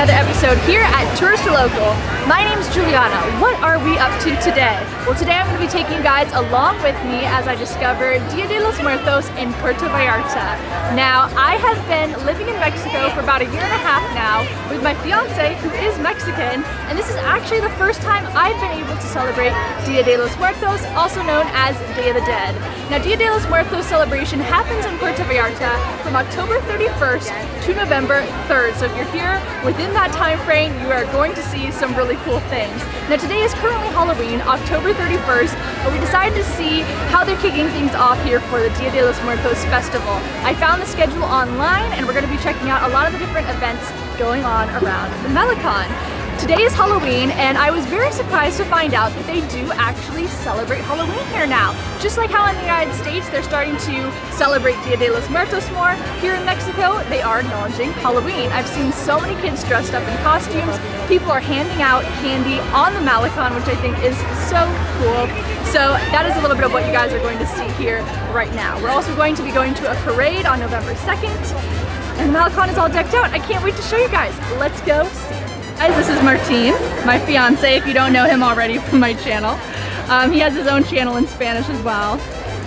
another episode here at Tourist Local. My name's Juliana. What are we up to today? Well, today I'm going to be taking you guys along with me as I discover Dia de Los Muertos in Puerto Vallarta. Now, I have been living in Mexico for about a year and a half now with my fiance, who is Mexican, and this is actually the first time I've been able to celebrate Dia de los Muertos, also known as Day of the Dead. Now, Dia de los Muertos celebration happens in Puerto Vallarta from October 31st to November 3rd. So if you're here within that time frame, you are going to see some really cool things. Now, today is currently Halloween, October 31st, but we decided to see how they're kicking things off here for the Dia de los Muertos festival. I found the schedule online, and we're going to be checking out a lot of the different events going on around the Malecon. Today is Halloween, and I was very surprised to find out that they do actually celebrate Halloween here now. Just like how in the United States they're starting to celebrate Dia de los Muertos more, here in Mexico they are acknowledging Halloween. I've seen so many kids dressed up in costumes. People are handing out candy on the Malecon, which I think is so cool. So that is a little bit of what you guys are going to see here right now. We're also going to be going to a parade on November 2nd, and the Malecon is all decked out. I can't wait to show you guys. Let's go see. Guys, this is Martín, my fiance, if you don't know him already from my channel. He has his own channel in Spanish as well.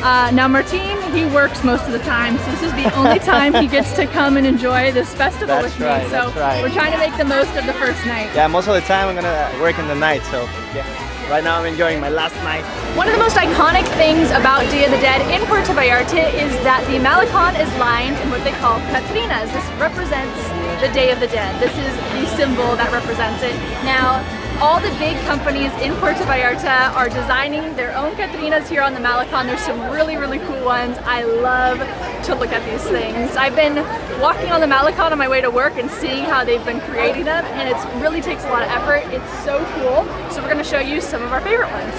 Now Martín, he works most of the time, so this is the only time he gets to come and enjoy this festival with me. So we're trying to make the most of the first night. Yeah, most of the time I'm gonna work in the night, so yeah. Right now I'm enjoying my last night. One of the most iconic things about Dia of the Dead in Puerto Vallarta is that the Malecon is lined in what they call Catrinas. This represents the Day of the Dead. This is the symbol that represents it. Now, all the big companies in Puerto Vallarta are designing their own Catrinas here on the Malecon. There's some really, really cool ones. I love to look at these things. I've been walking on the Malecon on my way to work and seeing how they've been creating them, and it really takes a lot of effort. It's so cool. So we're going to show you some of our favorite ones.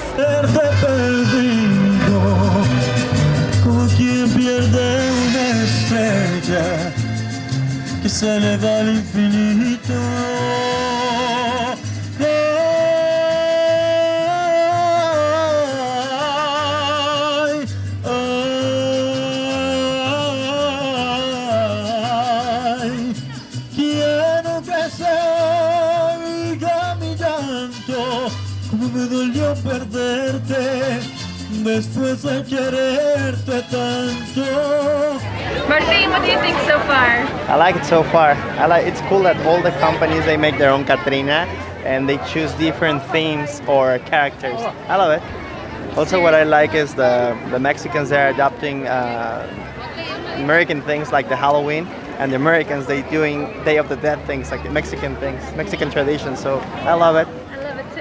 Martín, what do you think so far? I like it so far. It's cool that all the companies, they make their own Catrina and they choose different themes or characters. I love it. Also what I like is the Mexicans, they're adopting American things like the Halloween, and the Americans, they doing Day of the Dead things, like the Mexican things, Mexican traditions, so I love it.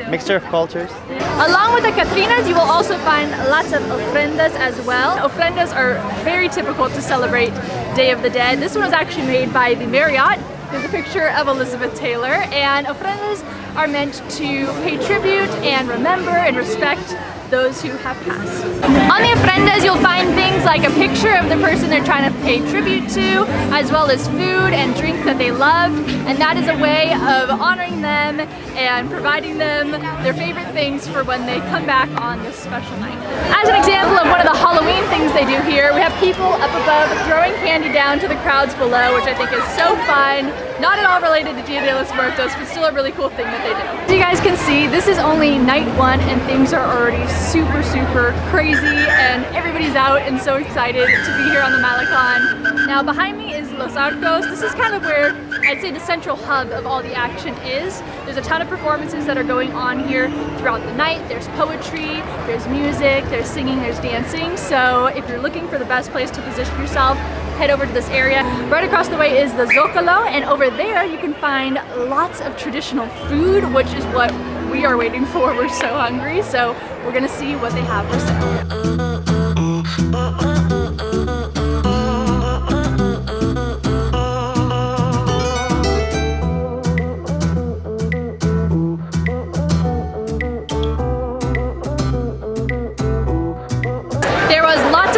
Mixture of cultures. Along with the Catrinas, you will also find lots of ofrendas as well. Ofrendas are very typical to celebrate Day of the Dead. This one was actually made by the Marriott. There's a picture of Elizabeth Taylor, and ofrendas are meant to pay tribute and remember and respect those who have passed. On the ofrendas, you'll find things like a picture of the person they're trying to pay tribute to, as well as food and drink that they loved, and that is a way of honoring them and providing them their favorite things for when they come back on this special night. As an example of one of the Halloween things they do here, we have people up above throwing candy down to the crowds below, which I think is so fun. Not at all related to Dia de los Muertos, but still a really cool thing that they do. As you guys can see, this is only night one, and things are already super, super crazy, and everybody's out and so excited to be here on the Malecon. Now behind me is Los Arcos. This is kind of where I'd say the central hub of all the action is. There's a ton of performances that are going on here throughout the night. There's poetry, there's music, there's singing, there's dancing. So if you're looking for the best place to position yourself, head over to this area. Right across the way is the Zocalo, and over there you can find lots of traditional food, which is what we are waiting for. We're so hungry, so we're gonna see what they have for sale.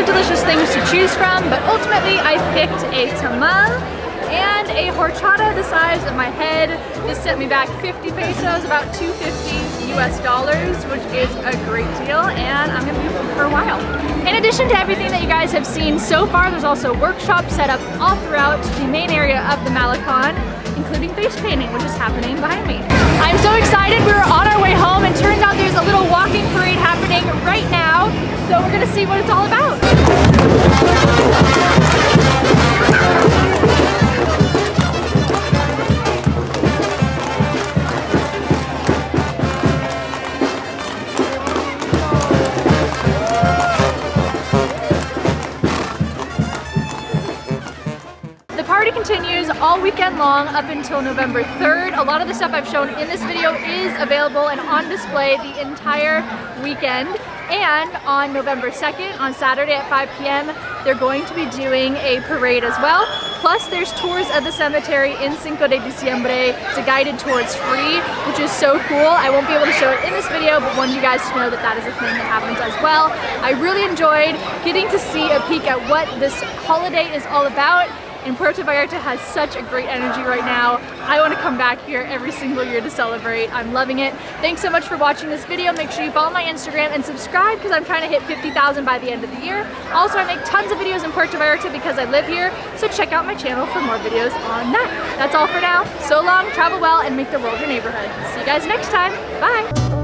Delicious things to choose from, but ultimately I picked a tamal and a horchata the size of my head. This sent me back 50 pesos, about $250 US, which is a great deal, and I'm gonna be here for a while. In addition to everything that you guys have seen so far, there's also workshops set up all throughout the main area of the Malecon. including face painting, which is happening behind me. I'm so excited. We're on our way home, and turns out there's a little walking parade happening right now. So we're gonna see what it's all about. The party continues all weekend long up until November 3rd. A lot of the stuff I've shown in this video is available and on display the entire weekend. And on November 2nd, on Saturday at 5 p.m., they're going to be doing a parade as well. Plus, there's tours of the cemetery in Cinco de Diciembre. It's a guided tour, it's free, which is so cool. I won't be able to show it in this video, but wanted you guys to know that that is a thing that happens as well. I really enjoyed getting to see a peek at what this holiday is all about. And Puerto Vallarta has such a great energy right now. I want to come back here every single year to celebrate. I'm loving it. Thanks so much for watching this video. Make sure you follow my Instagram and subscribe because I'm trying to hit 50,000 by the end of the year. Also, I make tons of videos in Puerto Vallarta because I live here, so check out my channel for more videos on that. That's all for now. So long, travel well, and make the world your neighborhood. See you guys next time. Bye.